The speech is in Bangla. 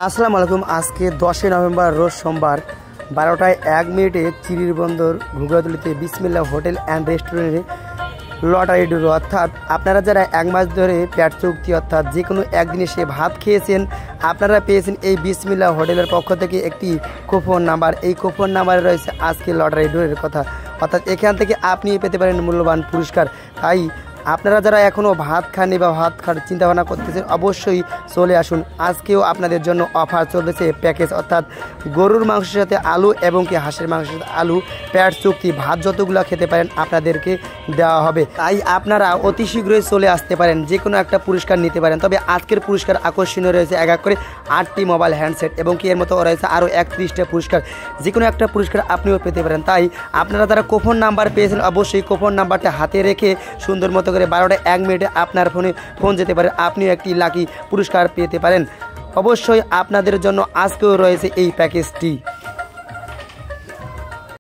আসসালামু আলাইকুম। আজকে 10 নভেম্বর রোজ সোমবার 12টায় 1 মিনিটে চিরির বন্দর ঘুগরাতলিতে বিসমিল্লাহ হোটেল অ্যান্ড রেস্টুরেন্টে লটারি ড্র, অর্থাৎ আপনারা যারা 1 মাস ধরে পেট চুক্তি অর্থাৎ যে কোনো একদিনে সে ভাত খেয়েছেন, আপনারা পেয়েছেন এই বিসমিল্লাহ হোটেলের পক্ষ থেকে একটি কুপন নাম্বার। এই কুপন নাম্বারে রয়েছে আজকে লটারি ড্রের কথা, অর্থাৎ এখান থেকে আপনি পেতে পারেন মূল্যবান পুরস্কার। তাই আপনারা যারা এখনও ভাত খাননি বা ভাত খাওয়ার চিন্তাভাবনা করতেছেন, অবশ্যই চলে আসুন। আজকেও আপনাদের জন্য অফার চলতেছে প্যাকেজ, অর্থাৎ গরুর মাংসের সাথে আলু এবং কি হাঁসের মাংসের সাথে আলু পেট চুক্তি ভাত যতগুলো খেতে পারেন আপনাদেরকে দেওয়া হবে। তাই আপনারা অতি শীঘ্রই চলে আসতে পারেন, যে কোনো একটা পুরস্কার নিতে পারেন। তবে আজকের পুরস্কার আকর্ষণীয় রয়েছে, এক এক করে 8টি মোবাইল হ্যান্ডসেট এবং কি এর মতো রয়েছে আরও 31টা পুরস্কার। যে কোনো একটা পুরস্কার আপনিও পেতে পারেন। তাই আপনারা যারা কুপন নাম্বার পেয়েছেন, অবশ্যই কুপন নাম্বারটা হাতে রেখে সুন্দর মতো করে 12টায় 1 মিনিটে আপনার ফোন যেতে পারে, আপনিও একটি লাকি পুরস্কার পেতে পারেন। অবশ্যই আপনাদের জন্য আজকেও রয়েছে এই প্যাকেজটি।